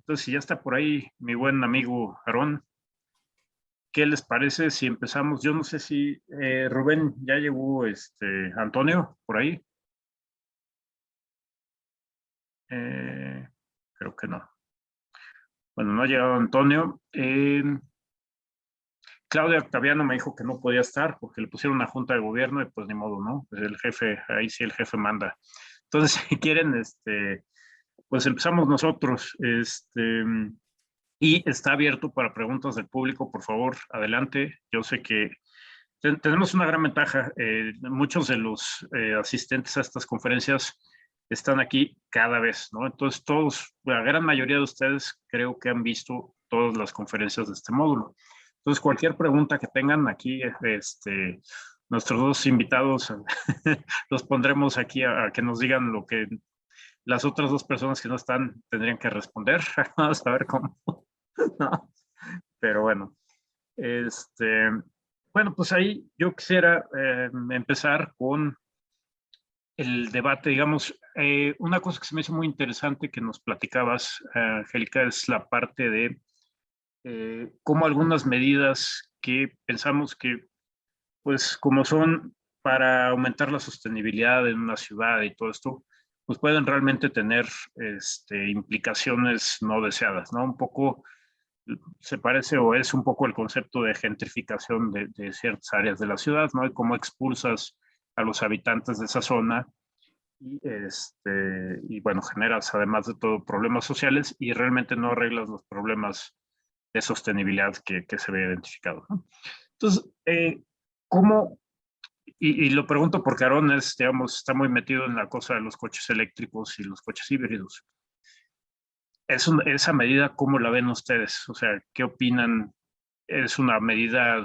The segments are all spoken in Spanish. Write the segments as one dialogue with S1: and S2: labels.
S1: Entonces, si ya está por ahí mi buen amigo Aarón, ¿qué les parece si empezamos? Yo no sé si Rubén ya llegó, Antonio, por ahí. Eh, Creo que no. Bueno, no ha llegado Antonio. Claudia Octaviano me dijo que no podía estar porque le pusieron una junta de gobierno y pues ni modo, ¿no? Pues el jefe, ahí sí el jefe manda. Entonces, si quieren, pues empezamos nosotros. Y está abierto para preguntas del público, por favor, adelante. Yo sé que tenemos una gran ventaja. Muchos de los asistentes a estas conferencias están aquí cada vez, ¿no? Entonces, todos, la gran mayoría de ustedes creo que han visto todas las conferencias de este módulo. Entonces, cualquier pregunta que tengan aquí, nuestros dos invitados los pondremos aquí a que nos digan lo que las otras dos personas que no están tendrían que responder. Vamos a ver cómo. ¿No? Pero bueno, este, bueno, pues ahí yo quisiera empezar con el debate, digamos, una cosa que se me hizo muy interesante que nos platicabas, Angélica, es la parte de cómo algunas medidas que pensamos que, pues como son para aumentar la sostenibilidad en una ciudad y todo esto, pues pueden realmente tener implicaciones no deseadas, ¿no? Un poco se parece o es un poco el concepto de gentrificación de ciertas áreas de la ciudad, ¿no? Y cómo expulsas a los habitantes de esa zona y bueno, generas además de todo problemas sociales y realmente no arreglas los problemas de sostenibilidad que se ve identificado, ¿no? Entonces, ¿cómo? Y lo pregunto porque Aarón es, digamos, está muy metido en la cosa de los coches eléctricos y los coches híbridos. Esa medida, ¿cómo la ven ustedes? O sea, ¿qué opinan? ¿Es una medida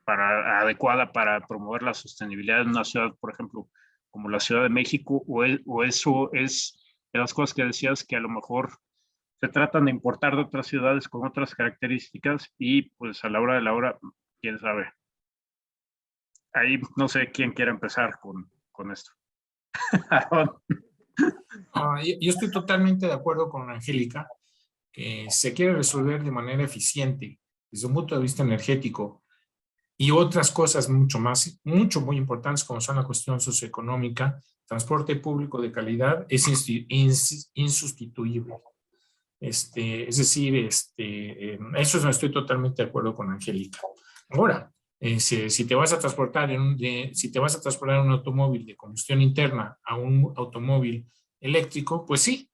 S1: adecuada para promover la sostenibilidad en una ciudad, por ejemplo, como la Ciudad de México? ¿O eso es de las cosas que decías que a lo mejor se tratan de importar de otras ciudades con otras características y pues a la hora de la hora, quién sabe? Ahí no sé quién quiere empezar con esto.
S2: Yo estoy totalmente de acuerdo con Angélica, que se quiere resolver de manera eficiente desde un punto de vista energético y otras cosas muy importantes como son la cuestión socioeconómica. Transporte público de calidad es insustituible. Es decir, eso no estoy totalmente de acuerdo con Angélica. Ahora, si te vas a transportar si te vas a transportar un automóvil de combustión interna a un automóvil eléctrico, pues sí,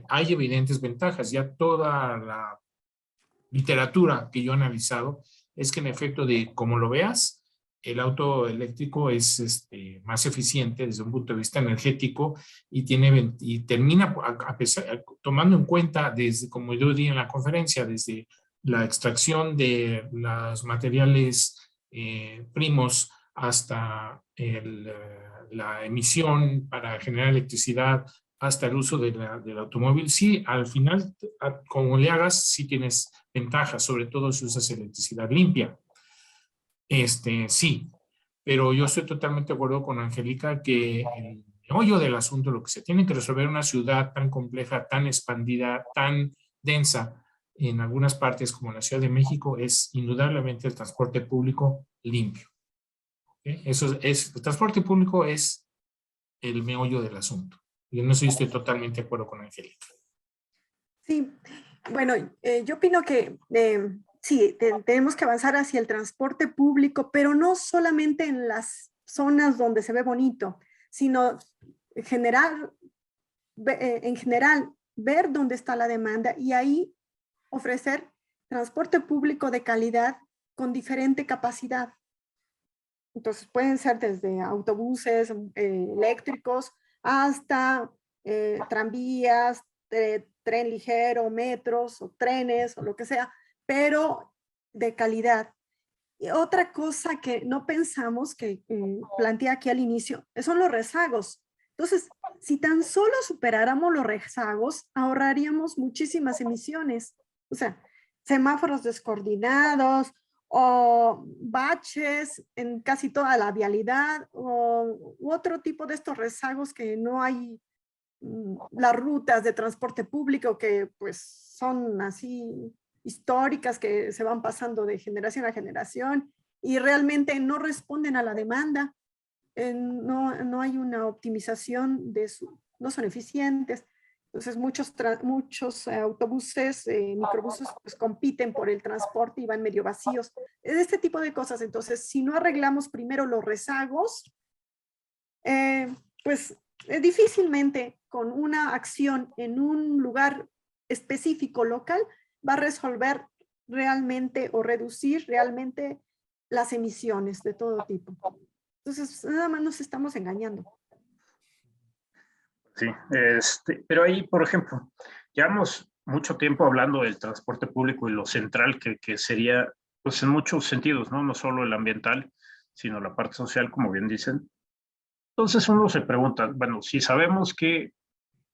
S2: hay evidentes ventajas. Ya toda la literatura que yo he analizado es que en efecto, de como lo veas, el auto eléctrico es más eficiente desde un punto de vista energético y termina tomando en cuenta, desde, como yo di en la conferencia, desde la extracción de los materiales primos hasta la emisión para generar electricidad, hasta el uso del automóvil. Sí, al final, como le hagas, sí tienes ventajas, sobre todo si usas electricidad limpia. Sí, pero yo estoy totalmente de acuerdo con Angélica que el meollo del asunto, lo que se tiene que resolver en una ciudad tan compleja, tan expandida, tan densa, en algunas partes como la Ciudad de México, es indudablemente el transporte público limpio. ¿Okay? El transporte público es el meollo del asunto. Yo no sé si estoy totalmente de acuerdo con Angélica.
S3: Sí, bueno, yo opino que sí, tenemos que avanzar hacia el transporte público, pero no solamente en las zonas donde se ve bonito, sino en general ver dónde está la demanda y ahí ofrecer transporte público de calidad con diferente capacidad. Entonces pueden ser desde autobuses eléctricos hasta tranvías, tren ligero, metros o trenes o lo que sea, pero de calidad. Y otra cosa que no pensamos, que planteé aquí al inicio, son los rezagos. Entonces, si tan solo superáramos los rezagos, ahorraríamos muchísimas emisiones. O sea, semáforos descoordinados o baches en casi toda la vialidad u otro tipo de estos rezagos que no hay las rutas de transporte público que pues son así históricas, que se van pasando de generación a generación y realmente no responden a la demanda. No hay una optimización no son eficientes. Entonces muchos autobuses, microbuses, pues compiten por el transporte y van medio vacíos. Este tipo de cosas. Entonces, si no arreglamos primero los rezagos, pues difícilmente con una acción en un lugar específico local va a resolver realmente o reducir realmente las emisiones de todo tipo. Entonces, nada más nos estamos engañando.
S1: Sí, pero ahí, por ejemplo, llevamos mucho tiempo hablando del transporte público y lo central que sería, pues en muchos sentidos, ¿no? No solo el ambiental, sino la parte social, como bien dicen. Entonces uno se pregunta, bueno, si sabemos que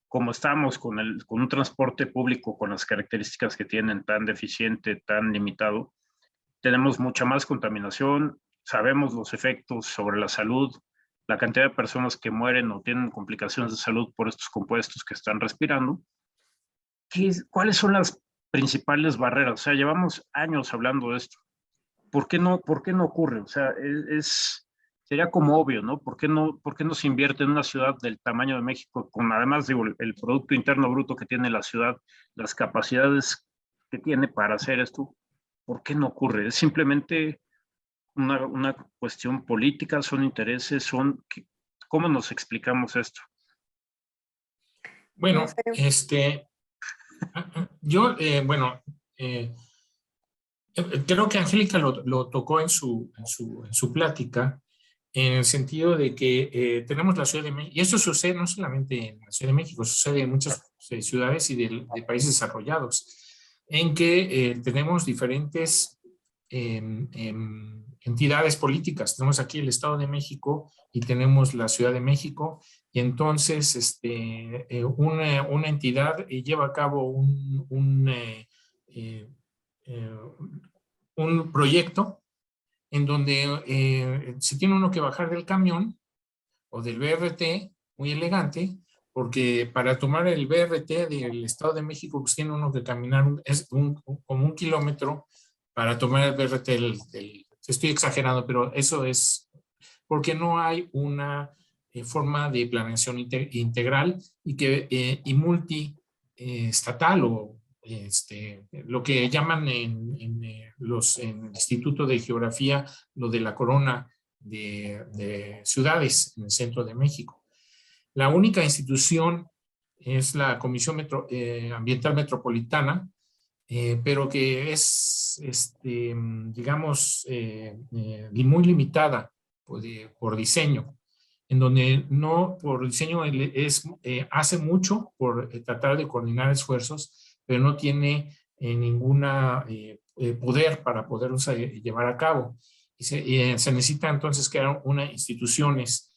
S1: como estamos con un transporte público con las características que tienen, tan deficiente, tan limitado, tenemos mucha más contaminación, sabemos los efectos sobre la salud, la cantidad de personas que mueren o tienen complicaciones de salud por estos compuestos que están respirando. ¿Cuáles son las principales barreras? O sea, llevamos años hablando de esto. ¿Por qué no ocurre? O sea, sería como obvio, ¿no? ¿Por qué no se invierte en una ciudad del tamaño de México, con además, digo, el Producto Interno Bruto que tiene la ciudad, las capacidades que tiene para hacer esto? ¿Por qué no ocurre? Es simplemente una cuestión política, son intereses, ¿cómo nos explicamos esto?
S2: Bueno,
S3: No sé.
S2: yo, creo que Angélica lo tocó en su plática, en el sentido de que tenemos la Ciudad de México, y esto sucede no solamente en la Ciudad de México, sucede en muchas ciudades y de países desarrollados, en que tenemos diferentes entidades políticas. Tenemos aquí el Estado de México y tenemos la Ciudad de México, y entonces una entidad lleva a cabo un proyecto en donde se tiene uno que bajar del camión o del BRT, muy elegante, porque para tomar el BRT del Estado de México pues tiene uno que caminar como 1 kilómetro para tomar el BRT estoy exagerando, pero eso es porque no hay una forma de planeación integral y multiestatal o lo que llaman en el Instituto de Geografía lo de la corona de ciudades en el centro de México. La única institución es la Comisión Ambiental Metropolitana, pero que es, digamos, muy limitada por diseño, en donde no por diseño hace mucho por tratar de coordinar esfuerzos, pero no tiene ninguna poder para poderlos llevar a cabo. Y se necesita entonces crear unas instituciones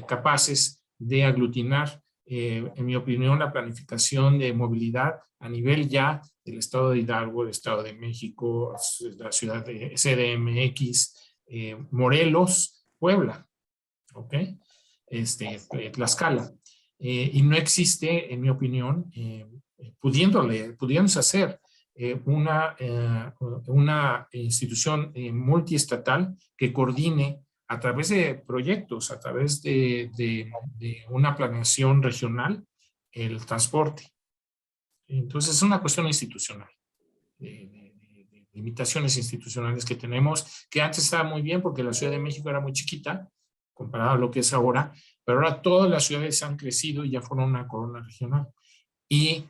S2: capaces de aglutinar, en mi opinión, la planificación de movilidad a nivel ya del Estado de Hidalgo, el Estado de México, la ciudad de CDMX, Morelos, Puebla, ¿ok? Tlaxcala. Y no existe, en mi opinión, pudiéndose hacer una institución multiestatal que coordine a través de proyectos, a través de una planeación regional, el transporte. Entonces es una cuestión institucional, de limitaciones institucionales que tenemos, que antes estaba muy bien porque la Ciudad de México era muy chiquita, comparado a lo que es ahora, pero ahora todas las ciudades han crecido y ya fueron una corona regional. Y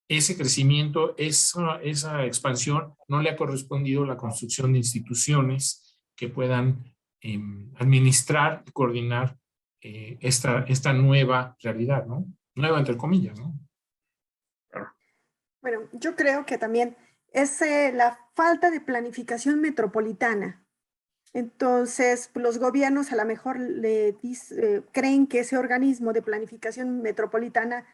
S2: ese crecimiento, esa expansión, no le ha correspondido la construcción de instituciones que puedan administrar y coordinar esta nueva realidad, ¿no? Nueva entre comillas, ¿no?
S3: Bueno, yo creo que también es la falta de planificación metropolitana. Entonces, los gobiernos a lo mejor creen que ese organismo de planificación metropolitana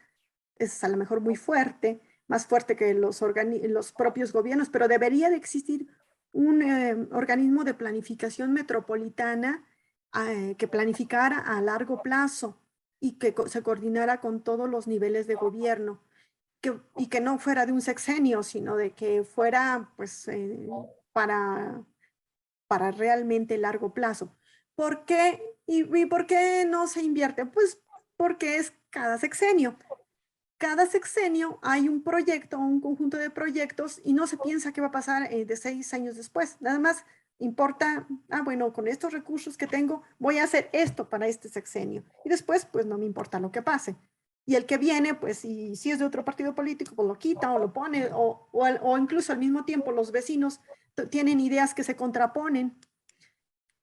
S3: es a lo mejor muy fuerte, más fuerte que los propios gobiernos, pero debería de existir un organismo de planificación metropolitana que planificara a largo plazo. y que se coordinara con todos los niveles de gobierno, y que no fuera de un sexenio, sino de que fuera pues para realmente largo plazo. ¿Por qué? ¿Y por qué no se invierte? Pues porque es cada sexenio. Cada sexenio hay un proyecto, un conjunto de proyectos, y no se piensa qué va a pasar de 6 años después. Nada más importa, bueno, con estos recursos que tengo, voy a hacer esto para este sexenio. Y después, pues no me importa lo que pase. Y el que viene, pues, y si es de otro partido político, pues lo quita o lo pone, o incluso al mismo tiempo los vecinos tienen ideas que se contraponen.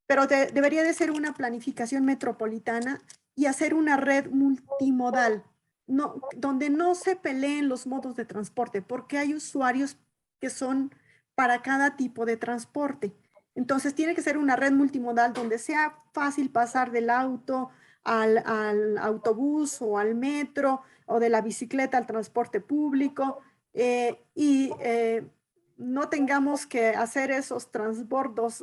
S3: Pero debería de ser una planificación metropolitana y hacer una red multimodal, donde no se peleen los modos de transporte, porque hay usuarios que son para cada tipo de transporte. Entonces tiene que ser una red multimodal donde sea fácil pasar del auto al autobús o al metro, o de la bicicleta al transporte público, y no tengamos que hacer esos transbordos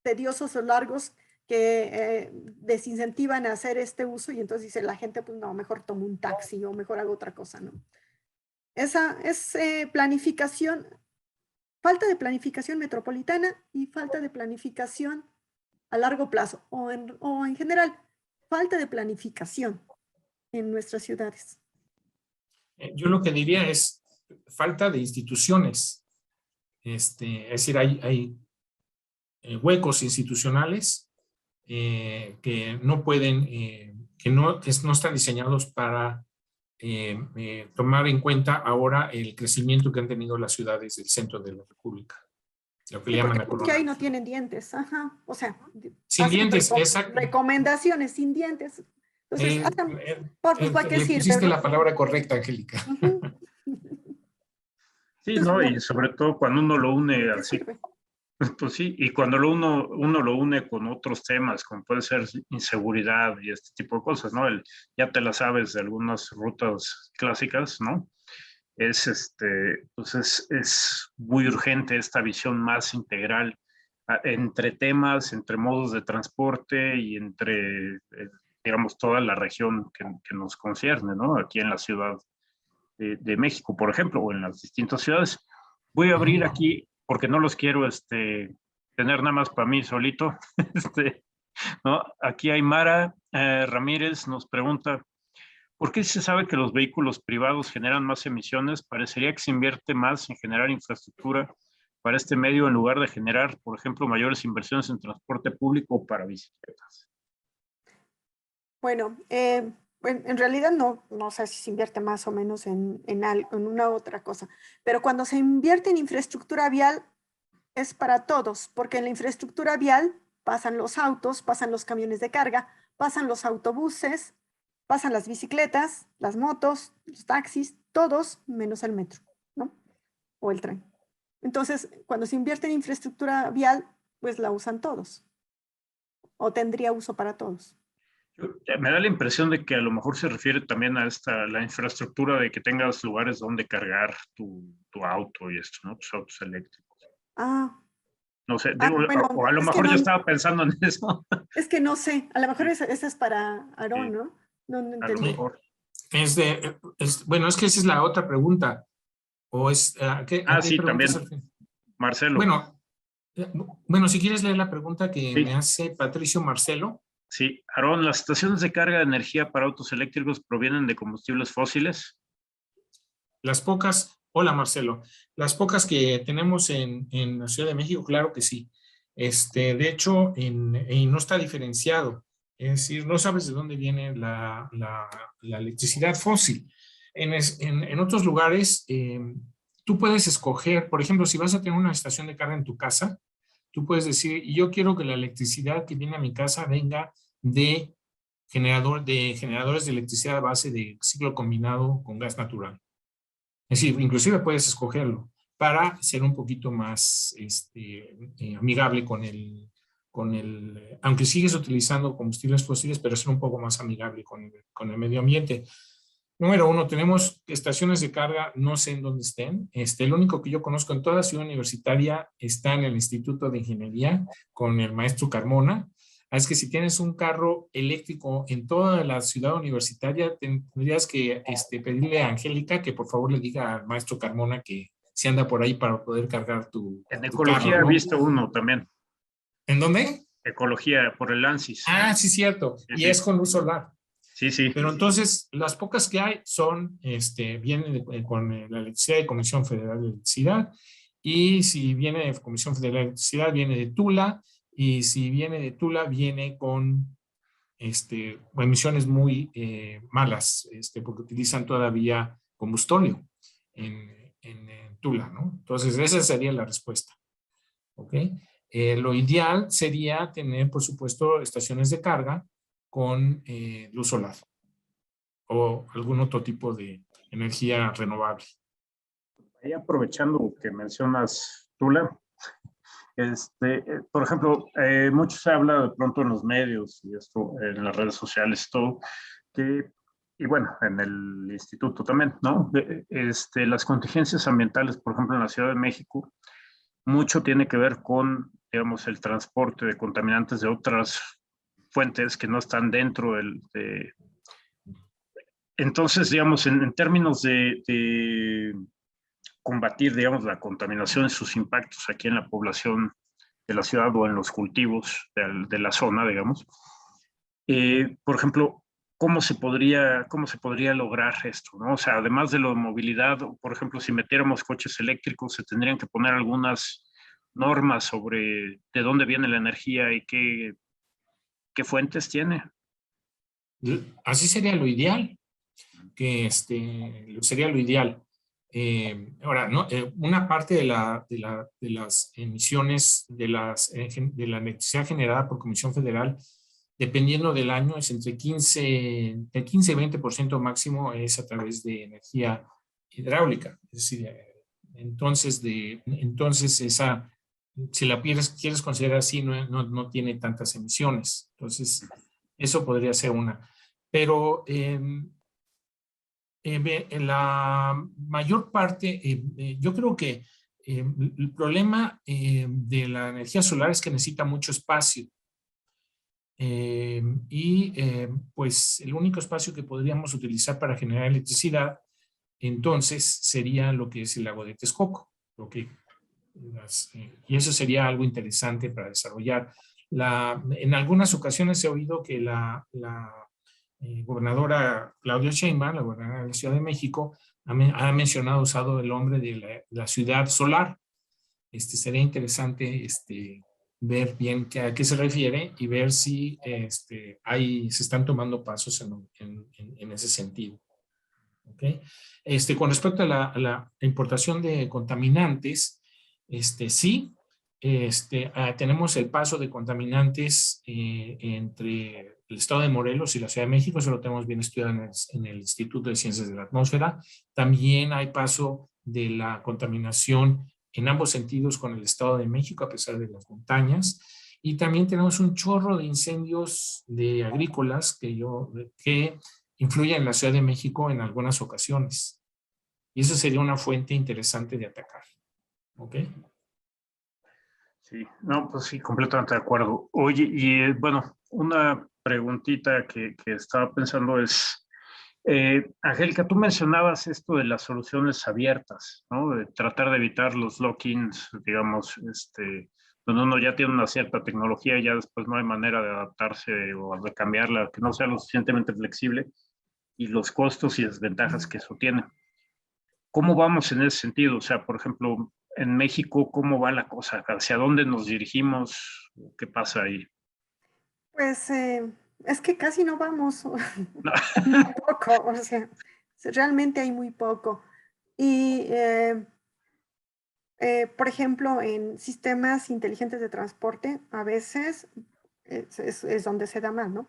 S3: tediosos o largos que desincentivan a hacer este uso, y entonces dice la gente, pues no, mejor tomo un taxi o mejor hago otra cosa, ¿no? Esa es planificación, falta de planificación metropolitana y falta de planificación a largo plazo, o en general, falta de planificación en nuestras ciudades.
S2: Yo lo que diría es falta de instituciones. Es decir, hay huecos institucionales que no pueden, que no están diseñados para tomar en cuenta ahora el crecimiento que han tenido las ciudades del centro de la República. Lo que le llaman la
S3: porque ahí no tienen dientes, ajá, o sea,
S2: sin dientes, exacto.
S3: Recomendaciones sin dientes. Entonces, ¿para qué sirve?
S2: Pusiste la palabra correcta, Angélica.
S1: Sí, no, y sobre todo cuando uno lo une así. Pues sí, y cuando uno lo une con otros temas, como puede ser inseguridad y este tipo de cosas, ¿no? Ya te la sabes de algunas rutas clásicas, ¿no? Pues es muy urgente esta visión más integral entre temas, entre modos de transporte y entre, digamos, toda la región que nos concierne, ¿no? Aquí en la Ciudad de México, por ejemplo, o en las distintas ciudades. Voy a abrir aquí, porque no los quiero tener nada más para mí solito. ¿No? Aquí Aymara Ramírez nos pregunta, ¿por qué se sabe que los vehículos privados generan más emisiones? Parecería que se invierte más en generar infraestructura para este medio en lugar de generar, por ejemplo, mayores inversiones en transporte público para bicicletas.
S3: Bueno, en realidad no sé si se invierte más o menos en una otra cosa, pero cuando se invierte en infraestructura vial es para todos, porque en la infraestructura vial pasan los autos, pasan los camiones de carga, pasan los autobuses, pasan las bicicletas, las motos, los taxis, todos menos el metro, ¿no? O el tren. Entonces, cuando se invierte en infraestructura vial, pues la usan todos, o tendría uso para todos.
S1: Me da la impresión de que a lo mejor se refiere también a la infraestructura de que tengas lugares donde cargar tu auto y esto, ¿no? Tus autos eléctricos. No sé, digo, bueno, o a lo mejor yo estaba pensando en eso.
S3: Es que no sé, a lo mejor esa es para Aarón, sí. No entendí.
S1: A lo mejor.
S2: Bueno, es que esa es la otra pregunta. ¿O es,
S1: sí, también. Marcelo.
S2: Bueno, si quieres leer la pregunta que me hace Patricio Marcelo.
S1: Sí, Aarón, ¿las estaciones de carga de energía para autos eléctricos provienen de combustibles fósiles?
S2: Las pocas, hola Marcelo, las pocas que tenemos en la Ciudad de México, claro que sí. De hecho, no está diferenciado. Es decir, no sabes de dónde viene la electricidad fósil. En otros lugares, tú puedes escoger, por ejemplo, si vas a tener una estación de carga en tu casa, tú puedes decir, yo quiero que la electricidad que viene a mi casa venga de generadores de electricidad a base de ciclo combinado con gas natural. Es decir, inclusive puedes escogerlo para ser un poquito más amigable con el, aunque sigues utilizando combustibles fósiles, pero ser un poco más amigable con el medio ambiente. Número uno, tenemos estaciones de carga, no sé en dónde estén. El único que yo conozco en toda Ciudad Universitaria está en el Instituto de Ingeniería con el maestro Carmona. es que si tienes un carro eléctrico en toda la ciudad universitaria, tendrías que pedirle a Angélica que por favor le diga al maestro Carmona que si anda por ahí para poder cargar tu
S1: En
S2: carro,
S1: ecología he
S2: ¿no?
S1: visto uno también.
S2: ¿En dónde?
S1: Ecología, por el ANSYS.
S2: Ah, sí, cierto.
S1: Sí,
S2: Y
S1: sí.
S2: es con luz solar.
S1: Sí, sí.
S2: Pero entonces, las pocas que hay son, vienen con la electricidad de Comisión Federal de Electricidad. Y si viene de Comisión Federal de Electricidad, viene de Tula. Y si viene de Tula, viene con emisiones muy malas, porque utilizan todavía combustóleo en Tula, ¿no? Entonces, esa sería la respuesta. ¿Ok? Lo ideal sería tener, por supuesto, estaciones de carga con luz solar o algún otro tipo de energía renovable.
S1: Ahí aprovechando que mencionas Tula, por ejemplo, mucho se habla de pronto en los medios y esto, en las redes sociales, todo, que, y bueno, en el instituto también, ¿no? Las contingencias ambientales, por ejemplo, en la Ciudad de México, mucho tiene que ver con, digamos, el transporte de contaminantes de otras fuentes que no están dentro de... Entonces, digamos, en términos de combatir, digamos, la contaminación y sus impactos aquí en la población de la ciudad o en los cultivos de la zona, digamos. Por ejemplo, cómo se podría lograr esto, ¿no? O sea, además de la movilidad, por ejemplo, si metiéramos coches eléctricos, se tendrían que poner algunas normas sobre de dónde viene la energía y qué fuentes tiene.
S2: Así sería lo ideal, que sería lo ideal. Ahora, ¿no? Una parte de las emisiones de la electricidad generada por Comisión Federal, dependiendo del año, es entre 15 y 20% máximo es a través de energía hidráulica. Es decir, entonces esa, si la quieres considerar así, no tiene tantas emisiones. Entonces, eso podría ser una. Pero en la mayor parte, yo creo que el problema de la energía solar es que necesita mucho espacio. Pues el único espacio que podríamos utilizar para generar electricidad, entonces sería lo que es el lago de Texcoco. Y eso sería algo interesante para desarrollar. En algunas ocasiones he oído que la gobernadora Claudia Sheinbaum, la gobernadora de la Ciudad de México, ha mencionado, usado el nombre de la ciudad solar. Sería interesante ver bien a qué se refiere y ver si se están tomando pasos en ese sentido. ¿Okay? Con respecto a la importación de contaminantes, sí, tenemos el paso de contaminantes entre el estado de Morelos y la Ciudad de México, eso lo tenemos bien estudiado en el Instituto de Ciencias de la Atmósfera. También hay paso de la contaminación en ambos sentidos con el estado de México, a pesar de las montañas. Y también tenemos un chorro de incendios agrícolas que influyen en la Ciudad de México en algunas ocasiones. Y eso sería una fuente interesante de atacar. ¿Ok?
S1: Sí, no, pues sí, completamente de acuerdo. Oye, y bueno, una preguntita que estaba pensando es, Angélica, tú mencionabas esto de las soluciones abiertas, ¿no? De tratar de evitar los lock-ins, digamos, donde uno ya tiene una cierta tecnología y ya después no hay manera de adaptarse o de cambiarla, que no sea lo suficientemente flexible y los costos y desventajas que eso tiene. ¿Cómo vamos en ese sentido? O sea, por ejemplo, en México, ¿cómo va la cosa? ¿Hacia dónde nos dirigimos? ¿Qué pasa ahí?
S3: Pues es que casi no vamos,
S1: No.
S3: muy poco, o sea, realmente hay muy poco. Y, por ejemplo, en sistemas inteligentes de transporte, a veces es donde se da más, ¿no?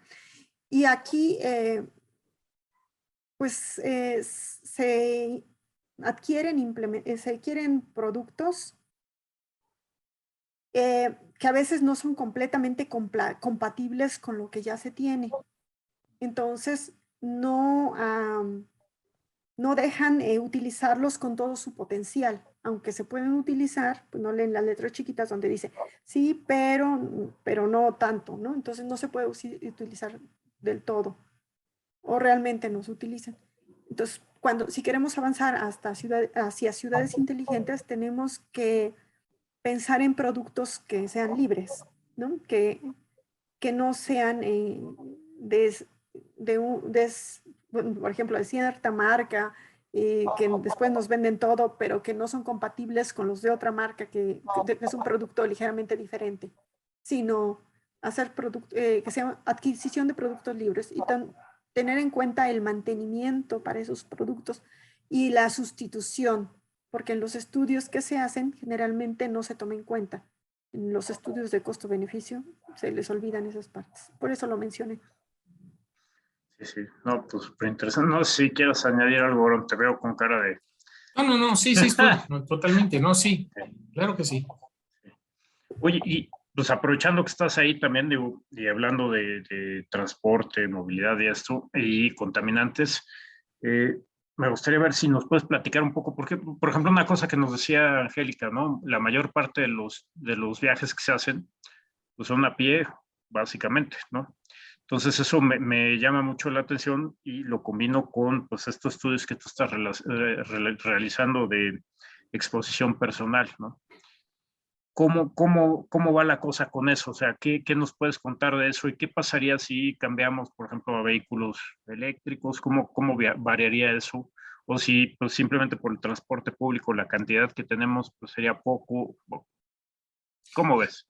S3: Y aquí, pues, se adquieren productos que a veces no son completamente compatibles con lo que ya se tiene. Entonces, no, no dejan utilizarlos con todo su potencial, aunque se pueden utilizar, pues no leen las letras chiquitas donde dice, sí, pero no tanto, ¿no? Entonces no se puede utilizar del todo, o realmente no se utilizan. Entonces, si queremos avanzar hacia ciudades inteligentes, tenemos que pensar en productos que sean libres, ¿no? Que no sean bueno, por ejemplo, de cierta marca, que después nos venden todo, pero que no son compatibles con los de otra marca, que es un producto ligeramente diferente, sino hacer que sea adquisición de productos libres y tener en cuenta el mantenimiento para esos productos y la sustitución, porque en los estudios que se hacen generalmente no se toma en cuenta. En los estudios de costo-beneficio se les olvidan esas partes. Por eso lo mencioné.
S1: Sí, sí. No, pues súper interesante. No sé si quieras añadir algo, Aaron, te veo con cara de...
S2: No, sí estoy, no, totalmente, no, sí, claro que sí.
S1: Oye, y pues aprovechando que estás ahí también y hablando de transporte, movilidad y esto, y contaminantes, me gustaría ver si nos puedes platicar un poco, porque, por ejemplo, una cosa que nos decía Angélica, ¿no? La mayor parte de los viajes que se hacen, pues son a pie, básicamente, ¿no? Entonces eso me llama mucho la atención y lo combino con pues, estos estudios que tú estás realizando de exposición personal, ¿no? ¿Cómo va la cosa con eso? O sea, ¿qué nos puedes contar de eso? ¿Y qué pasaría si cambiamos, por ejemplo, a vehículos eléctricos? ¿Cómo variaría eso? O si pues, simplemente por el transporte público la cantidad que tenemos pues, sería poco. ¿Cómo ves?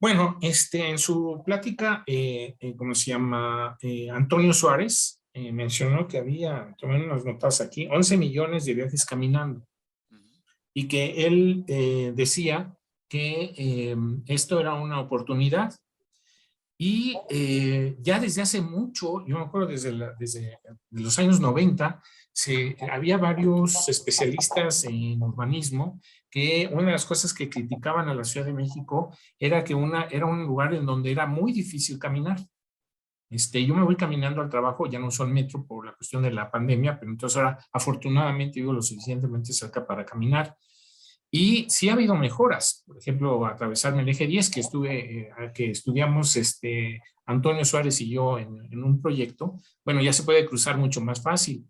S2: Bueno, en su plática, ¿cómo se llama? Antonio Suárez mencionó que había, tomé unas notas aquí, 11 millones de viajes caminando. Y que él decía que esto era una oportunidad. Y ya desde hace mucho, yo me acuerdo desde los años 90, había varios especialistas en urbanismo que una de las cosas que criticaban a la Ciudad de México era que era un lugar en donde era muy difícil caminar. Yo me voy caminando al trabajo, ya no uso el metro por la cuestión de la pandemia, pero entonces ahora afortunadamente vivo lo suficientemente cerca para caminar. Y sí ha habido mejoras, por ejemplo, atravesarme el eje 10 que estudiamos Antonio Suárez y yo en un proyecto, bueno, ya se puede cruzar mucho más fácil.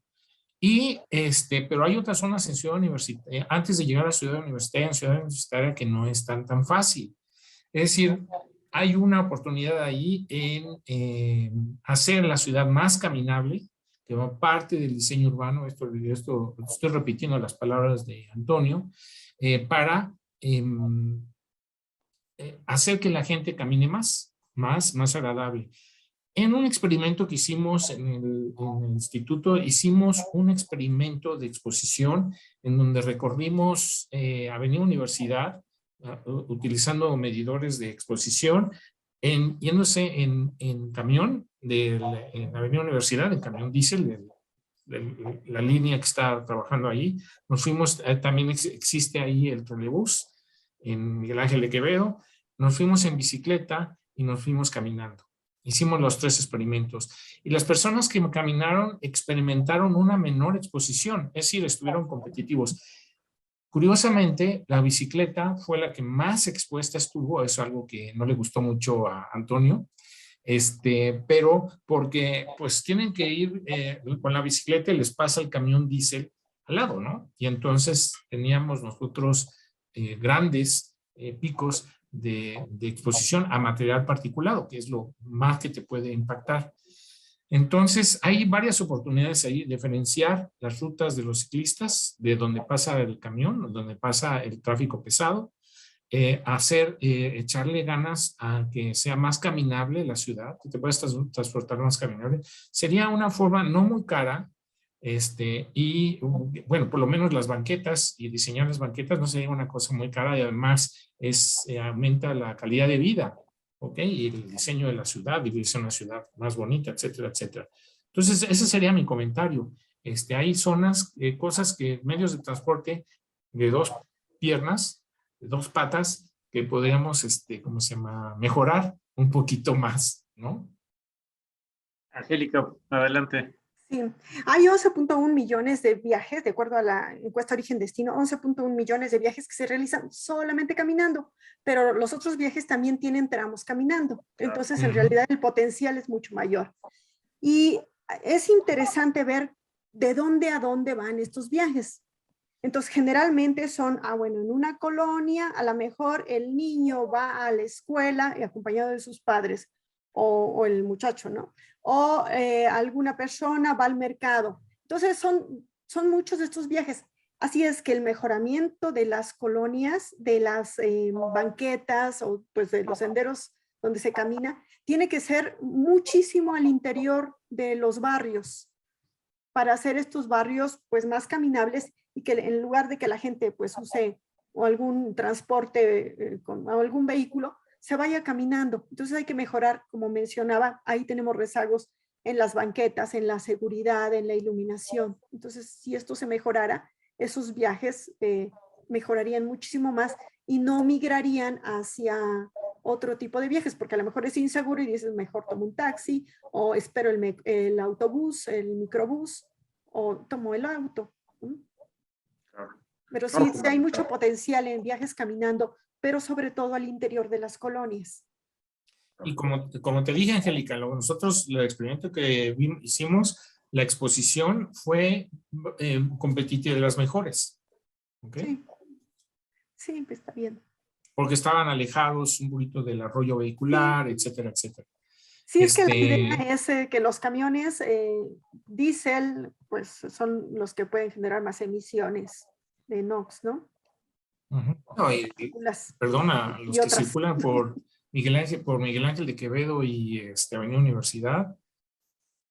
S2: Y pero hay otras zonas en Ciudad Universitaria, antes de llegar a Ciudad Universitaria que no es tan fácil. Es decir, hay una oportunidad ahí en hacer la ciudad más caminable, que va parte del diseño urbano, esto estoy repitiendo las palabras de Antonio, para hacer que la gente camine más agradable. En un experimento que hicimos en el instituto, hicimos un experimento de exposición en donde recorrimos Avenida Universidad, utilizando medidores de exposición, yéndose en camión en Avenida Universidad, en camión diésel, la línea que está trabajando ahí. Nos fuimos, también existe ahí el trolebús en Miguel Ángel de Quevedo. Nos fuimos en bicicleta y nos fuimos caminando. Hicimos los 3 experimentos y las personas que caminaron experimentaron una menor exposición, es decir, estuvieron competitivos. Curiosamente, la bicicleta fue la que más expuesta estuvo, es algo que no le gustó mucho a Antonio, pero porque pues tienen que ir con la bicicleta y les pasa el camión diésel al lado, ¿no? Y entonces teníamos nosotros grandes picos de exposición a material particulado, que es lo más que te puede impactar. Entonces, hay varias oportunidades ahí, diferenciar las rutas de los ciclistas, de donde pasa el camión, donde pasa el tráfico pesado, echarle ganas a que sea más caminable la ciudad, que te puedas transportar más caminable. Sería una forma no muy cara, y bueno, por lo menos las banquetas y diseñar las banquetas no sería una cosa muy cara y además aumenta la calidad de vida, ¿ok? Y el diseño de la ciudad, vivirse en una ciudad más bonita, etcétera, etcétera. Entonces, ese sería mi comentario. Hay zonas, cosas que medios de transporte de 2 piernas, de 2 patas, que podríamos, ¿cómo se llama? Mejorar un poquito más, ¿no?
S1: Angélica, adelante.
S3: Sí, hay 11.1 millones de viajes, de acuerdo a la encuesta Origen-Destino, 11.1 millones de viajes que se realizan solamente caminando, pero los otros viajes también tienen tramos caminando. Entonces, en realidad, el potencial es mucho mayor. Y es interesante ver de dónde a dónde van estos viajes. Entonces, generalmente son, bueno, en una colonia, a lo mejor el niño va a la escuela acompañado de sus padres, o el muchacho, ¿no? O alguna persona va al mercado. Entonces, son muchos de estos viajes. Así es que el mejoramiento de las colonias, de las banquetas o pues de los senderos donde se camina, tiene que ser muchísimo al interior de los barrios para hacer estos barrios pues más caminables y que en lugar de que la gente pues use o algún transporte con algún vehículo, se vaya caminando. Entonces hay que mejorar, como mencionaba, ahí tenemos rezagos en las banquetas, en la seguridad, en la iluminación. Entonces, si esto se mejorara, esos viajes mejorarían muchísimo más y no migrarían hacia otro tipo de viajes, porque a lo mejor es inseguro y dices, mejor tomo un taxi o espero el autobús, el microbús o tomo el auto. Pero sí, sí hay mucho potencial en viajes caminando, pero sobre todo al interior de las colonias.
S2: Y como te dije, Angélica, nosotros el experimento que hicimos, la exposición fue competitiva de las mejores. ¿Okay?
S3: Sí. Sí, pues está bien.
S2: Porque estaban alejados un poquito del arroyo vehicular, etcétera, etcétera.
S3: Sí, es que la idea es que los camiones diésel, pues son los que pueden generar más emisiones de NOx, ¿no?
S2: No, perdona, los que circulan por Miguel Ángel de Quevedo y Avenida Universidad,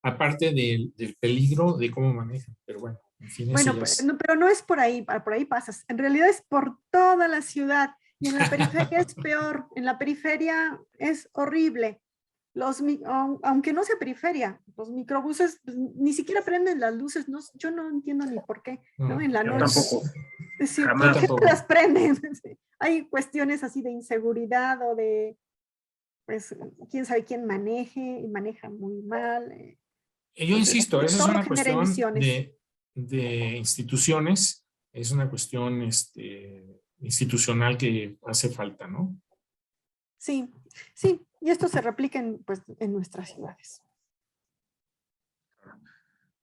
S2: aparte del peligro de cómo manejan, pero bueno, en fin.
S3: Bueno, pero no es por ahí pasas, en realidad es por toda la ciudad y en la periferia es peor, en la periferia es horrible. Aunque no sea periferia, los microbuses pues, ni siquiera prenden las luces, no, yo no entiendo ni por qué, ¿no? En la noche.
S1: Tampoco.
S3: Sí, ¿por qué no las prenden? Hay cuestiones así de inseguridad o de, pues, quién sabe quién maneja muy mal.
S2: Yo insisto, esa es una cuestión
S3: de
S2: instituciones, es una cuestión institucional que hace falta, ¿no?
S3: Sí, sí, y esto se replica en nuestras ciudades.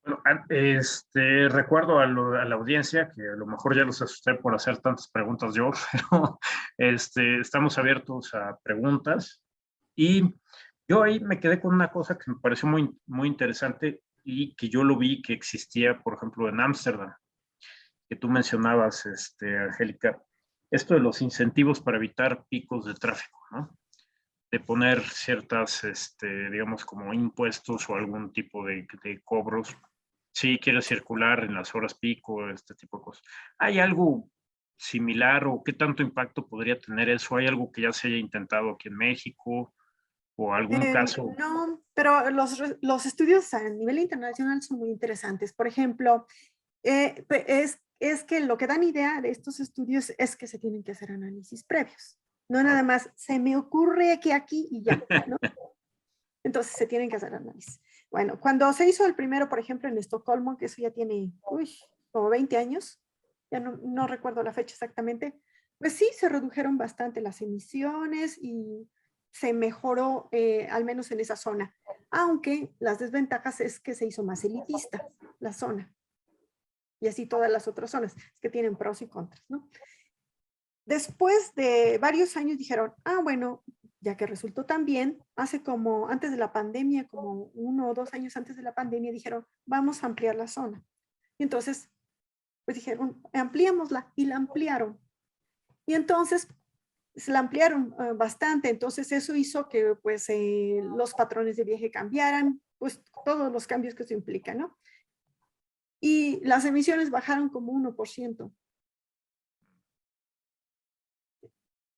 S1: Bueno, recuerdo a la audiencia que a lo mejor ya los asusté por hacer tantas preguntas yo, pero estamos abiertos a preguntas. Y yo ahí me quedé con una cosa que me pareció muy, muy interesante y que yo lo vi que existía, por ejemplo, en Ámsterdam, que tú mencionabas, Angélica, esto de los incentivos para evitar picos de tráfico, ¿no? De poner ciertas, digamos, como impuestos o algún tipo de cobros. Si quieres circular en las horas pico, este tipo de cosas. ¿Hay algo similar o qué tanto impacto podría tener eso? ¿Hay algo que ya se haya intentado aquí en México o algún caso?
S3: No, pero los estudios a nivel internacional son muy interesantes. Por ejemplo, es que lo que dan idea de estos estudios es que se tienen que hacer análisis previos. No nada más, se me ocurre que aquí y ya, ¿no? Entonces se tienen que hacer análisis. Bueno, cuando se hizo el primero, por ejemplo, en Estocolmo, que eso ya tiene, como 20 años, ya no recuerdo la fecha exactamente, pues sí, se redujeron bastante las emisiones y se mejoró, al menos en esa zona. Aunque las desventajas es que se hizo más elitista la zona. Y así todas las otras zonas, es que tienen pros y contras, ¿no? Después de varios años dijeron, bueno, ya que resultó tan bien, antes de la pandemia, como 1 o 2 años antes de la pandemia, dijeron, vamos a ampliar la zona. Y entonces, pues dijeron, ampliémosla, y la ampliaron. Y entonces, se la ampliaron bastante, entonces eso hizo que pues los patrones de viaje cambiaran, pues todos los cambios que eso implica, ¿no? Y las emisiones bajaron como 1%.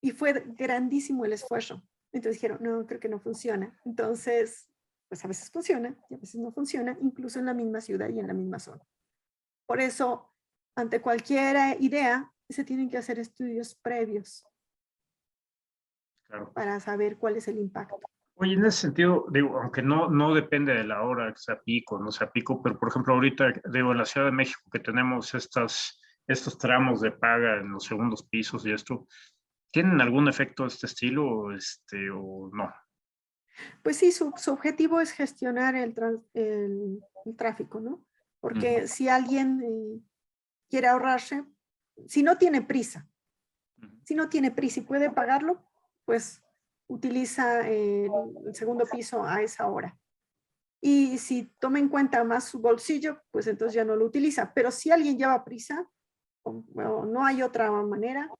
S3: Y fue grandísimo el esfuerzo. Entonces dijeron, no, creo que no funciona. Entonces, pues a veces funciona y a veces no funciona, incluso en la misma ciudad y en la misma zona. Por eso, ante cualquier idea, se tienen que hacer estudios previos. Claro. Para saber cuál es el impacto.
S1: Oye, en ese sentido, digo, aunque no depende de la hora que sea pico, no sea pico, pero por ejemplo ahorita, digo, en la Ciudad de México que tenemos estos tramos de paga en los segundos pisos y esto, ¿tienen algún efecto de este estilo o no?
S3: Pues sí, su objetivo es gestionar el tráfico, ¿no? Porque si alguien quiere ahorrarse, si no tiene prisa, y puede pagarlo, pues utiliza el segundo piso a esa hora. Y si toma en cuenta más su bolsillo, pues entonces ya no lo utiliza. Pero si alguien lleva prisa o no hay otra manera,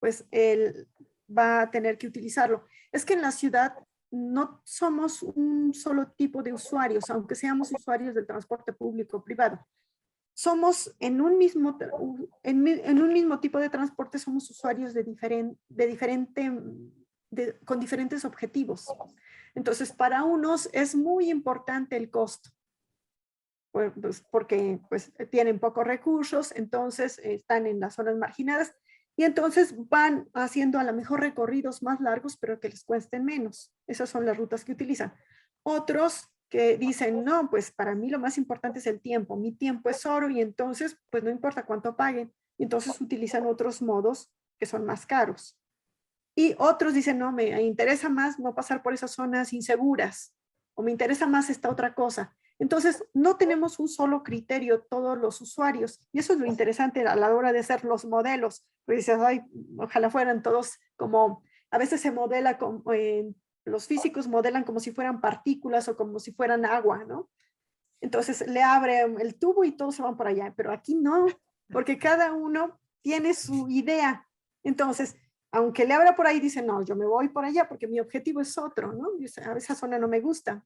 S3: pues él va a tener que utilizarlo. Es que en la ciudad no somos un solo tipo de usuarios, aunque seamos usuarios del transporte público o privado. Somos en un mismo tipo de transporte, somos usuarios con diferentes objetivos. Entonces, para unos es muy importante el costo, pues, porque pues, tienen pocos recursos, entonces están en las zonas marginadas y entonces van haciendo a lo mejor recorridos más largos, pero que les cuesten menos. Esas son las rutas que utilizan. Otros que dicen, no, pues para mí lo más importante es el tiempo. Mi tiempo es oro y entonces, pues no importa cuánto paguen. Y entonces utilizan otros modos que son más caros. Y otros dicen, no, me interesa más no pasar por esas zonas inseguras o me interesa más esta otra cosa. Entonces, no tenemos un solo criterio todos los usuarios. Y eso es lo interesante a la hora de hacer los modelos. Porque dices, ay, ojalá fueran todos como, a veces se modela, los físicos modelan como si fueran partículas o como si fueran agua, ¿no? Entonces le abre el tubo y todos se van por allá. Pero aquí no, porque cada uno tiene su idea. Entonces, aunque le abra por ahí, dice, no, yo me voy por allá porque mi objetivo es otro, ¿no? Dice, a esa zona no me gusta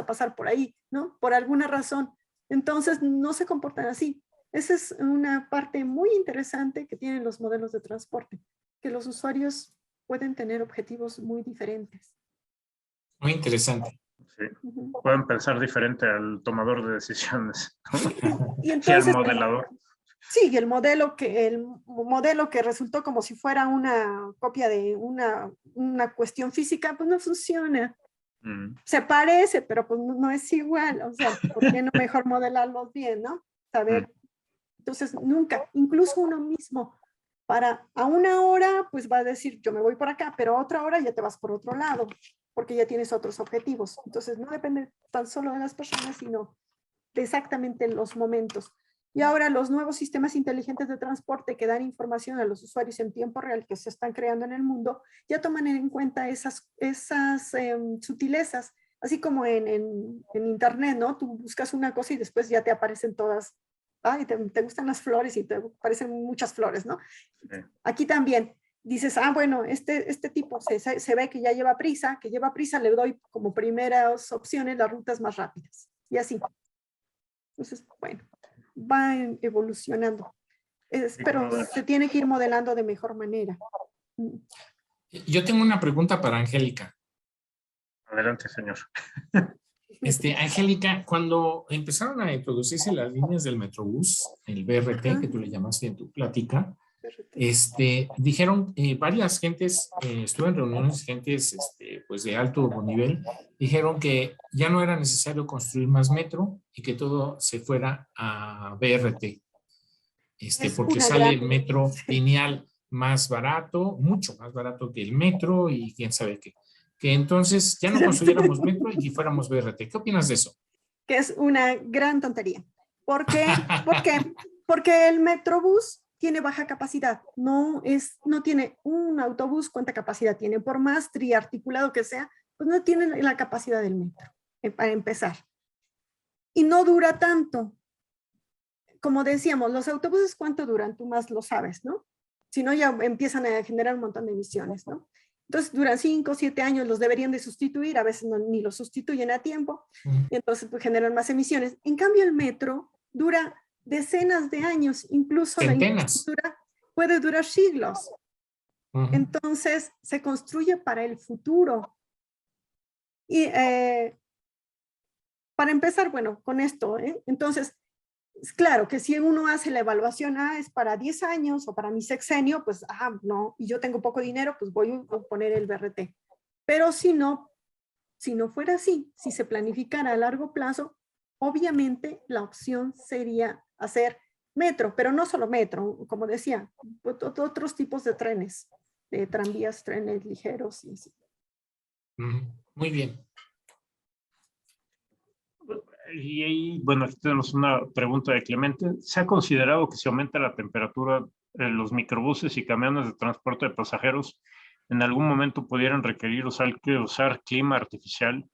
S3: pasar por ahí, ¿no? Por alguna razón. Entonces, no se comportan así. Esa es una parte muy interesante que tienen los modelos de transporte, que los usuarios pueden tener objetivos muy diferentes.
S2: Muy interesante.
S1: Sí. Pueden pensar diferente al tomador de decisiones, ¿no?
S3: Y
S1: Y al
S3: entonces,
S1: modelador.
S3: sí, el modelo que resultó como si fuera una copia de una cuestión física, pues no funciona. Se parece, pero pues no es igual. O sea, ¿por qué no mejor modelarlos bien, no? Saber. Entonces, nunca, incluso uno mismo, a una hora, pues va a decir, yo me voy por acá, pero a otra hora ya te vas por otro lado, porque ya tienes otros objetivos. Entonces, no depende tan solo de las personas, sino de exactamente los momentos. Y ahora los nuevos sistemas inteligentes de transporte que dan información a los usuarios en tiempo real que se están creando en el mundo, ya toman en cuenta esas sutilezas, así como en internet, ¿no? Tú buscas una cosa y después ya te aparecen todas, ay, te gustan las flores y te aparecen muchas flores, ¿no? Sí. Aquí también dices, bueno, este tipo se ve que ya lleva prisa, le doy como primeras opciones las rutas más rápidas. Y así. Entonces, bueno, va evolucionando. Pero se tiene que ir modelando de mejor manera.
S2: Yo tengo una pregunta para Angélica.
S1: Adelante, señor.
S2: Angélica, cuando empezaron a introducirse las líneas del Metrobús, el BRT, que tú le llamaste en tu plática, dijeron varias gentes, estuve en reuniones, gentes pues de alto nivel, dijeron que ya no era necesario construir más metro y que todo se fuera a BRT, porque sale el metro lineal más barato, mucho más barato que el metro y quién sabe qué. Que entonces ya no construyéramos metro y fuéramos BRT. ¿Qué opinas de eso?
S3: Que es una gran tontería. ¿Por qué? Porque el Metrobús tiene baja capacidad, no tiene un autobús, ¿cuánta capacidad tiene? Por más triarticulado que sea, pues no tiene la capacidad del metro, para empezar. Y no dura tanto. Como decíamos, los autobuses, ¿cuánto duran? Tú más lo sabes, ¿no? Si no, ya empiezan a generar un montón de emisiones, ¿no? Entonces, duran 5 o 7 años, los deberían de sustituir, a veces ni los sustituyen a tiempo, y entonces pues, generan más emisiones. En cambio, el metro dura decenas de años, incluso la infraestructura puede durar siglos. Entonces, se construye para el futuro. Y para empezar, bueno, con esto, entonces, claro que si uno hace la evaluación, es para 10 años o para mi sexenio, pues, no, y yo tengo poco dinero, pues voy a poner el BRT. Pero si no, si no fuera así, si se planificara a largo plazo, obviamente la opción sería hacer metro, pero no solo metro, como decía, otros tipos de trenes, de tranvías, trenes ligeros y así.
S2: Muy bien.
S1: Y ahí, bueno, aquí tenemos una pregunta de Clemente. ¿Se ha considerado que si aumenta la temperatura en los microbuses y camiones de transporte de pasajeros, en algún momento pudieran requerir usar clima artificial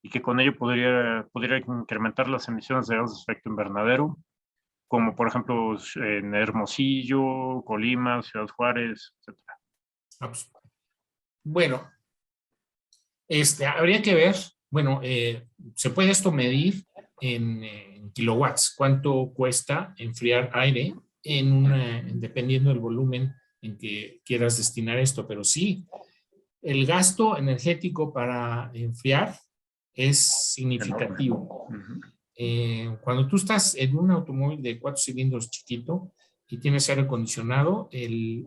S1: y que con ello podría incrementar las emisiones de gases de efecto invernadero, como por ejemplo en Hermosillo, Colima, Ciudad Juárez, etcétera?
S2: Bueno, habría que ver, bueno, se puede esto medir en kilowatts, cuánto cuesta enfriar aire dependiendo del volumen en que quieras destinar esto, pero sí, el gasto energético para enfriar es significativo. Cuando tú estás en un automóvil de 4 cilindros chiquito y tienes aire acondicionado, el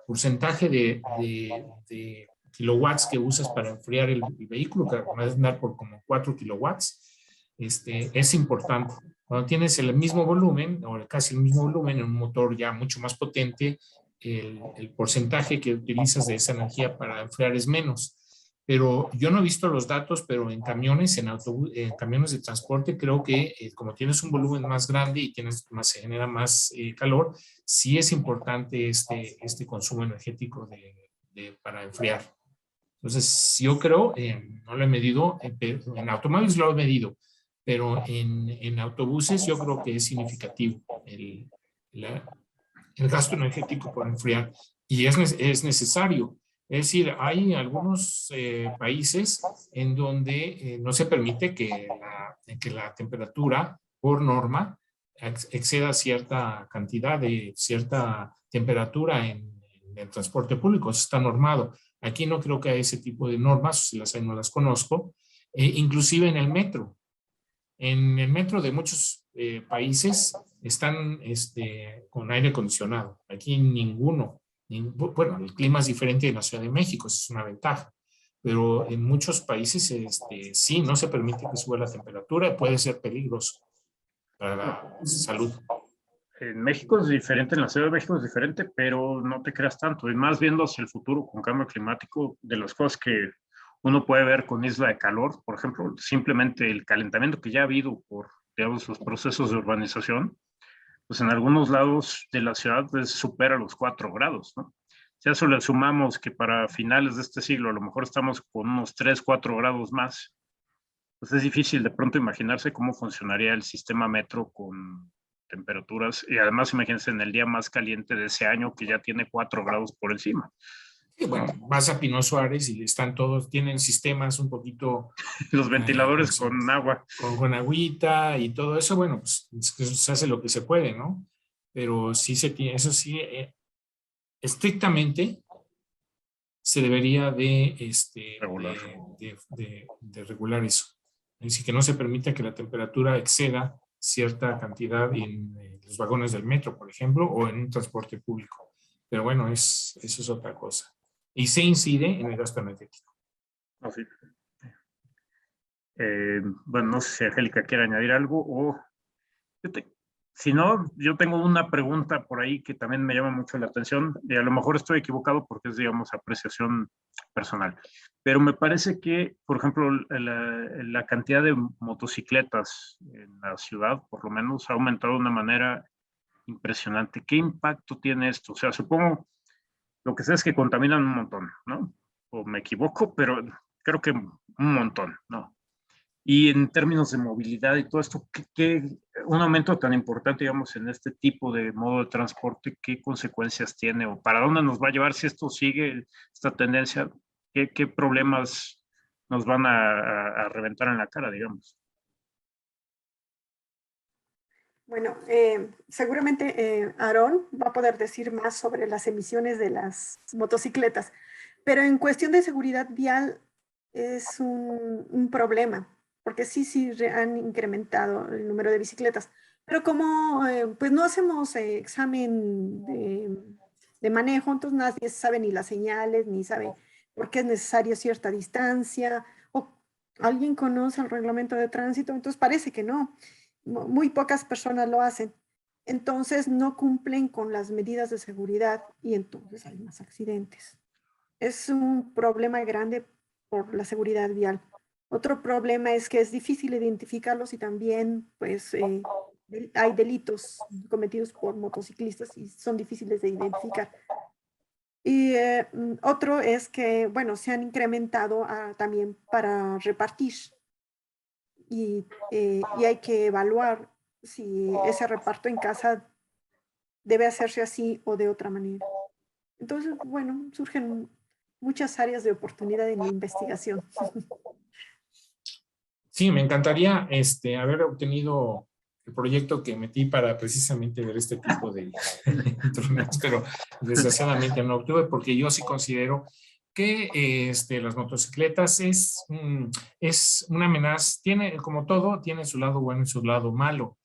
S2: porcentaje de kilowatts que usas para enfriar el vehículo, que va a andar por como 4 kilowatts, es importante. Cuando tienes el mismo volumen, o casi el mismo volumen, en un motor ya mucho más potente, el porcentaje que utilizas de esa energía para enfriar es menos. Pero yo no he visto los datos, pero en camiones, en camiones de transporte, creo que como tienes un volumen más grande y se genera más calor, sí es importante este consumo energético para enfriar. Entonces, yo creo, no lo he medido, en automóviles lo he medido, pero en autobuses yo creo que es significativo el gasto energético por enfriar y es necesario. Es decir, hay algunos países en donde no se permite que la temperatura por norma exceda cierta cantidad de cierta temperatura en el transporte público. Eso está normado. Aquí no creo que haya ese tipo de normas, si las hay no las conozco. Inclusive en el metro. En el metro de muchos países están con aire acondicionado. Aquí ninguno. Bueno, el clima es diferente en la Ciudad de México, eso es una ventaja. Pero en muchos países sí, no se permite que suba la temperatura, puede ser peligroso para la salud.
S1: En México es diferente, en la Ciudad de México es diferente, pero no te creas tanto. Y más viendo hacia el futuro con cambio climático, de las cosas que uno puede ver con Isla de Calor, por ejemplo, simplemente el calentamiento que ya ha habido por, digamos, los procesos de urbanización, pues en algunos lados de la ciudad pues, supera los 4 grados, ¿no? Si a eso le sumamos que para finales de este siglo a lo mejor estamos con unos 3, 4 grados más, pues es difícil de pronto imaginarse cómo funcionaría el sistema metro con temperaturas y además imagínense en el día más caliente de ese año que ya tiene 4 grados por encima.
S2: Y bueno, vas a Pino Suárez y están todos, tienen sistemas un poquito...
S1: Los ventiladores con agua.
S2: Con agüita y todo eso, bueno, pues se hace lo que se puede, ¿no? Pero sí se tiene, eso sí, estrictamente se debería
S1: Regular.
S2: de regular eso. Es decir, que no se permita que la temperatura exceda cierta cantidad en los vagones del metro, por ejemplo, o en un transporte público. Pero bueno, eso es otra cosa. Y se incide en el gasto energético.
S1: Así. Bueno, no sé si Angélica quiere añadir algo o si no, yo tengo una pregunta por ahí que también me llama mucho la atención y a lo mejor estoy equivocado porque es, digamos, apreciación personal, pero me parece que, por ejemplo, la cantidad de motocicletas en la ciudad, por lo menos, ha aumentado de una manera impresionante. ¿Qué impacto tiene esto? O sea, supongo, lo que sé es que contaminan un montón, ¿no? O me equivoco, pero creo que un montón, ¿no? Y en términos de movilidad y todo esto, un aumento tan importante, digamos, en este tipo de modo de transporte, ¿qué consecuencias tiene o para dónde nos va a llevar si esto sigue esta tendencia? ¿Qué problemas nos van a reventar en la cara, digamos?
S3: Bueno, seguramente Aarón va a poder decir más sobre las emisiones de las motocicletas, pero en cuestión de seguridad vial es un problema, porque sí han incrementado el número de bicicletas, pero como pues no hacemos examen de manejo, entonces nadie sabe ni las señales, ni sabe por qué es necesario cierta distancia, o ¿Alguien conoce el reglamento de tránsito? Entonces parece que no. Muy pocas personas lo hacen. Entonces no cumplen con las medidas de seguridad y entonces hay más accidentes. Es un problema grande por la seguridad vial. Otro problema es que es difícil identificarlos y también pues hay delitos cometidos por motociclistas y son difíciles de identificar. Y otro es que, bueno, se han incrementado también para repartir y hay que evaluar si ese reparto en casa debe hacerse así o de otra manera. Entonces, bueno, surgen muchas áreas de oportunidad en la investigación.
S2: Sí, me encantaría haber obtenido el proyecto que metí para precisamente ver este tipo de instrumentos, pero desgraciadamente no lo obtuve porque yo sí considero que las motocicletas es una amenaza, tiene, como todo, tiene su lado bueno y su lado malo.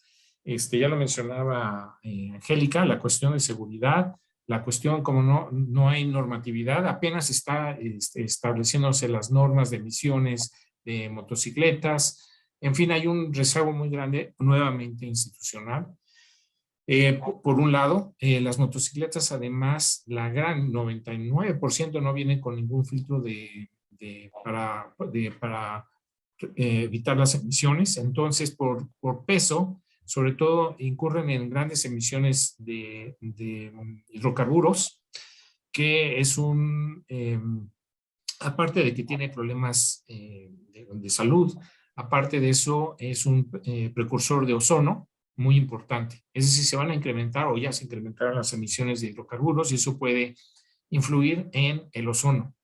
S2: Ya lo mencionaba Angélica, la cuestión de seguridad, la cuestión como no hay normatividad, apenas está estableciéndose las normas de emisiones de motocicletas. En fin, hay un rezago muy grande, nuevamente institucional. Por un lado, las motocicletas, además, la gran 99% no vienen con ningún filtro para evitar las emisiones. Entonces, por peso, sobre todo, incurren en grandes emisiones de hidrocarburos, que es aparte de que tiene problemas de salud, aparte de eso es un precursor de ozono muy importante. Es decir, se van a incrementar o ya se incrementaron las emisiones de hidrocarburos y eso puede influir en el ozono.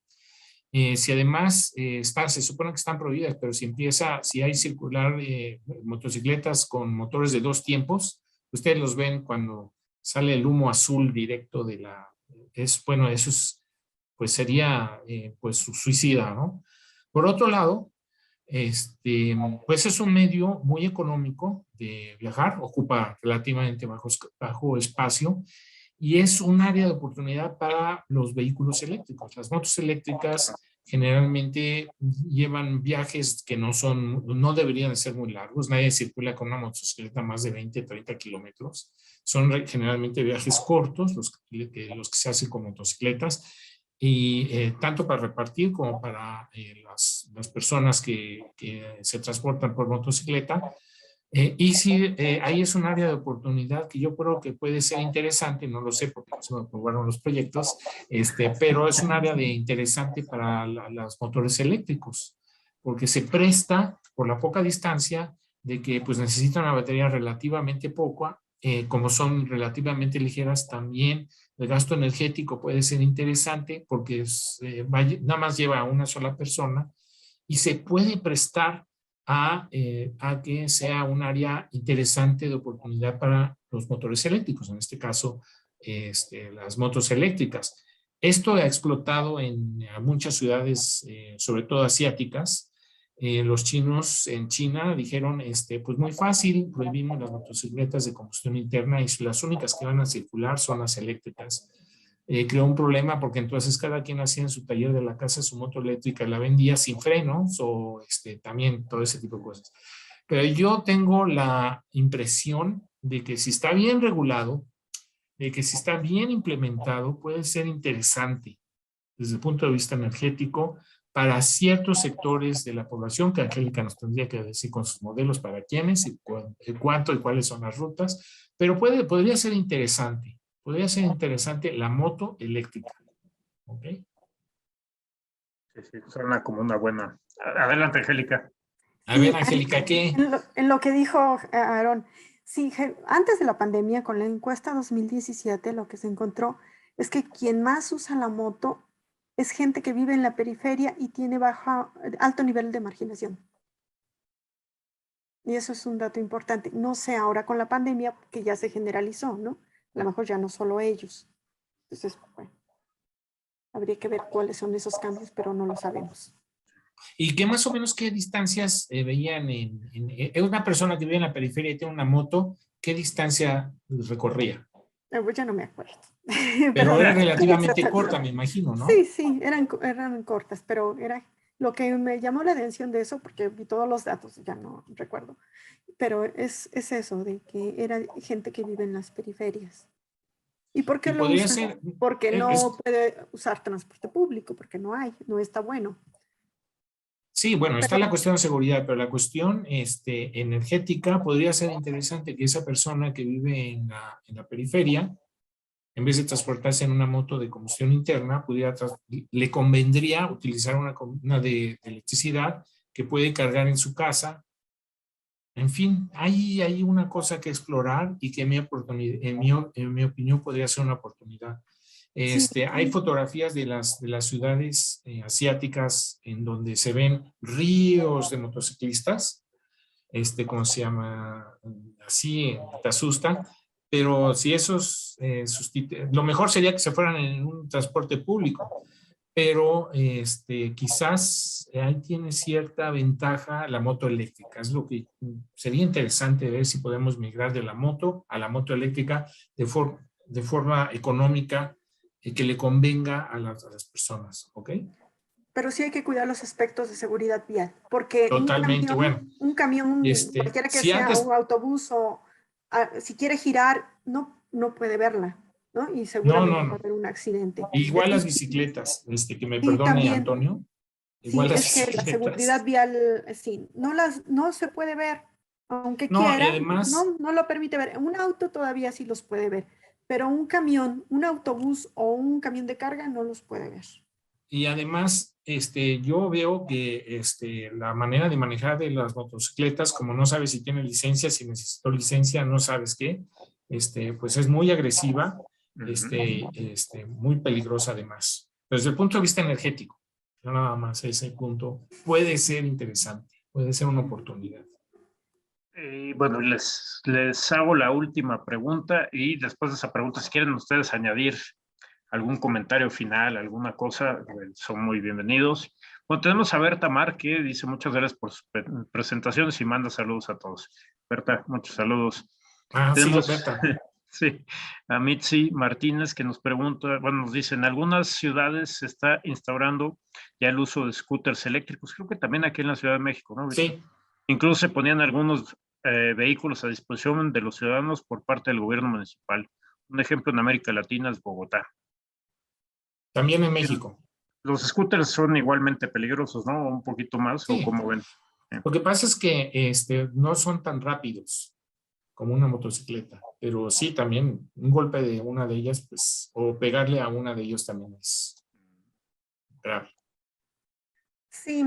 S2: Si además se supone que están prohibidas, pero si hay circular motocicletas con motores de 2 tiempos, ustedes los ven cuando sale el humo azul directo de bueno, eso es, pues sería pues suicida, ¿no? Por otro lado, pues es un medio muy económico de viajar, ocupa relativamente bajo espacio y es un área de oportunidad para los vehículos eléctricos. Las motos eléctricas generalmente llevan viajes que no deberían ser muy largos. Nadie circula con una motocicleta más de 20, 30 kilómetros. Son generalmente viajes cortos los que se hacen con motocicletas y tanto para repartir como para las personas que se transportan por motocicleta. Y sí, ahí es un área de oportunidad que yo creo que puede ser interesante, no lo sé porque no se me aprobaron los proyectos, pero es un área interesante para los motores eléctricos, porque se presta por la poca distancia de que pues necesitan una batería relativamente poca, como son relativamente ligeras también. El gasto energético puede ser interesante porque nada más lleva a una sola persona y se puede prestar a que sea un área interesante de oportunidad para los motores eléctricos, en este caso las motos eléctricas. Esto ha explotado en muchas ciudades, sobre todo asiáticas. Los chinos en China dijeron, pues muy fácil, prohibimos las motocicletas de combustión interna y las únicas que van a circular son las eléctricas. Creó un problema porque entonces cada quien hacía en su taller de la casa su moto eléctrica y la vendía sin frenos o también todo ese tipo de cosas. Pero yo tengo la impresión de que si está bien regulado, de que si está bien implementado, puede ser interesante desde el punto de vista energético para ciertos sectores de la población, que Angélica nos tendría que decir con sus modelos para quiénes y cuánto y cuáles son las rutas, pero podría ser interesante. Podría ser interesante la moto eléctrica. ¿Ok?
S1: Sí, suena como una buena. Adelante, Angélica.
S2: A ver, Angélica, ¿qué?
S3: En lo que dijo Aarón, sí, antes de la pandemia, con la encuesta 2017, lo que se encontró es que quien más usa la moto es gente que vive en la periferia y tiene alto nivel de marginación. Y eso es un dato importante. No sé ahora con la pandemia, que ya se generalizó, ¿no? A lo mejor ya no solo ellos. Entonces, bueno, habría que ver cuáles son esos cambios, pero no lo sabemos.
S2: ¿Y qué más o menos qué distancias veían en una persona que vive en la periferia y tiene una moto, qué distancia recorría?
S3: Pues ya no me acuerdo.
S2: Pero era relativamente corta, me imagino, ¿no?
S3: Sí, eran cortas, pero lo que me llamó la atención de eso, porque vi todos los datos, ya no recuerdo, pero es eso, de que era gente que vive en las periferias. ¿Y por qué
S2: Y
S3: lo
S2: podría
S3: usan?
S2: ser,
S3: Porque no
S2: es,
S3: puede usar transporte público, porque no hay, no está bueno.
S2: sí, bueno, está
S3: Pero
S2: la cuestión de seguridad, pero la cuestión energética podría ser interesante que esa persona que vive en la periferia, en vez de transportarse en una moto de combustión interna, le convendría utilizar una de electricidad que puede cargar en su casa. En fin, hay una cosa que explorar y que en mi opinión podría ser una oportunidad.
S3: sí,
S2: Hay fotografías de las ciudades asiáticas en donde se ven ríos de motociclistas, ¿cómo se llama? Así, te asustan, pero si esos, lo mejor sería que se fueran en un transporte público, pero quizás ahí tiene cierta ventaja la moto eléctrica. Es lo que sería interesante ver si podemos migrar de la moto a la moto eléctrica de forma económica y que le convenga a las personas, ¿ok?
S3: pero sí hay que cuidar los aspectos de seguridad vial, porque
S2: Totalmente, bueno.
S3: un camión, cualquiera que
S2: Si
S3: sea,
S2: antes,
S3: un autobús o si quiere girar, no puede verla, ¿no? Y
S2: no,
S3: seguramente
S2: no,
S3: va a
S2: no.
S3: haber un accidente.
S2: Igual las
S3: Entonces,
S2: bicicletas, que me
S3: sí,
S2: perdone
S3: también,
S2: Antonio, igual
S3: sí,
S2: las
S3: es que la seguridad
S2: bicicletas.
S3: vial, sí, no se puede ver, aunque
S2: No, y
S3: quiera,
S2: además,
S3: no lo permite ver. Un auto todavía sí los puede ver, pero un camión, un autobús o un camión de carga no los puede ver.
S2: yo veo que la manera de manejar de las motocicletas, como no sabes si tiene licencia, si necesito licencia, no sabes qué, pues es muy agresiva, muy peligrosa además. Desde el punto de vista energético, no nada más ese punto puede ser interesante, puede ser una oportunidad.
S1: Bueno, les hago la última pregunta y después de esa pregunta, si quieren ustedes añadir algún comentario final, alguna cosa, son muy bienvenidos. Bueno, tenemos a Berta Mar, que dice muchas gracias por sus presentaciones y manda saludos a todos. Berta, muchos saludos.
S2: Ah, sí,
S1: Tenemos
S2: Berta.
S1: sí, a Mitzi Martínez, que nos pregunta, bueno, nos dice, en algunas ciudades se está instaurando ya el uso de scooters eléctricos, creo que también aquí en la Ciudad de México, ¿no?
S2: Sí,
S1: Incluso se ponían algunos vehículos a disposición de los ciudadanos por parte del gobierno municipal. Un ejemplo en América Latina es Bogotá.
S2: también en México.
S1: Los scooters son igualmente peligrosos, ¿no? Un poquito más, o
S2: Sí,
S1: como ven.
S2: lo que pasa es que no son tan rápidos como una motocicleta, pero sí también un golpe de una de ellas, pues, o pegarle a una de ellos también es grave.
S3: Sí,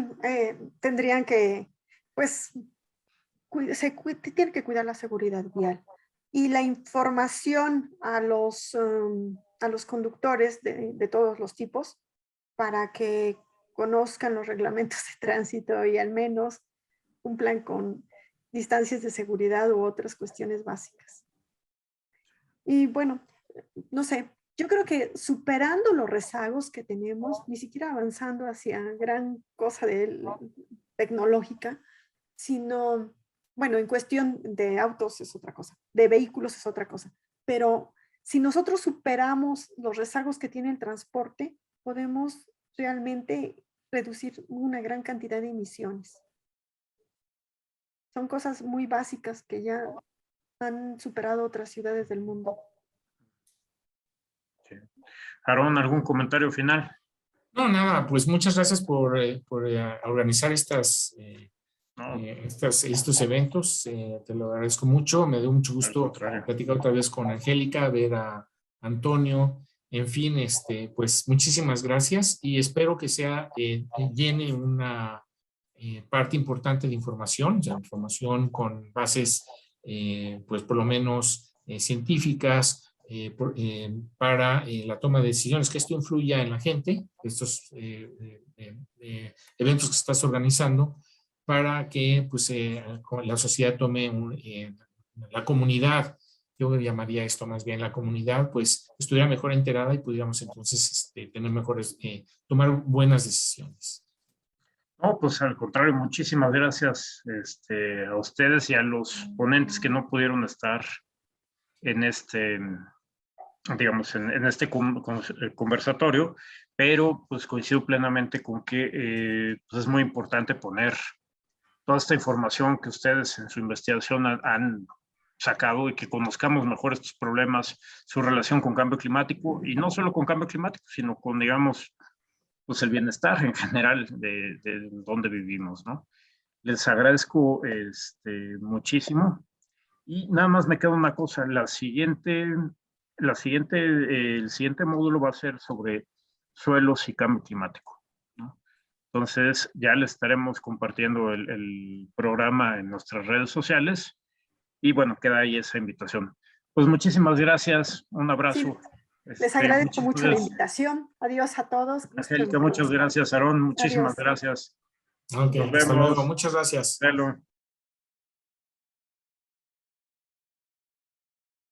S3: tendrían que, pues, tiene que cuidar la seguridad vial y la información a los conductores de todos los tipos para que conozcan los reglamentos de tránsito y al menos cumplan con distancias de seguridad u otras cuestiones básicas. Y bueno, no sé, yo creo que superando los rezagos que tenemos, ni siquiera avanzando hacia gran cosa tecnológica, sino, bueno, en cuestión de autos es otra cosa, de vehículos es otra cosa, pero si nosotros superamos los rezagos que tiene el transporte, podemos realmente reducir una gran cantidad de emisiones. Son cosas muy básicas que ya han superado otras ciudades del mundo.
S1: Sí. Aarón, ¿algún comentario final?
S2: No, nada, pues muchas gracias por organizar
S1: No,
S2: estos eventos. Te lo agradezco mucho. Me dio mucho
S1: al
S2: gusto
S1: contrario.
S2: platicar otra vez con Angélica, ver a Antonio. En fin, pues muchísimas gracias y espero que llene una parte importante de información, ya información con bases, pues por lo menos científicas, para la toma de decisiones, que esto influya en la gente, estos eventos que estás organizando, para que pues, la sociedad tome la comunidad, yo llamaría esto más bien la comunidad, pues estuviera mejor enterada y pudiéramos entonces tener mejores, tomar buenas decisiones.
S1: No, pues al contrario, muchísimas gracias a ustedes y a los ponentes que no pudieron estar en digamos, en este conversatorio, pero pues coincido plenamente con que pues es muy importante poner toda esta información que ustedes en su investigación han sacado y que conozcamos mejor estos problemas, su relación con cambio climático, y no solo con cambio climático, sino con, digamos, pues el bienestar en general de donde vivimos, ¿no? Les agradezco muchísimo. Y nada más me queda una cosa, el siguiente módulo va a ser sobre suelos y cambio climático, ¿no? Entonces ya les estaremos compartiendo el programa en nuestras redes sociales y bueno, queda ahí esa invitación. Pues muchísimas gracias, un abrazo.
S3: Sí, les agradezco mucho la
S1: gracias.
S3: invitación. Adiós a todos.
S1: Angélica, muchas gracias. Aarón, muchísimas gracias.
S2: Ok, hasta luego. Muchas gracias.
S1: Hello.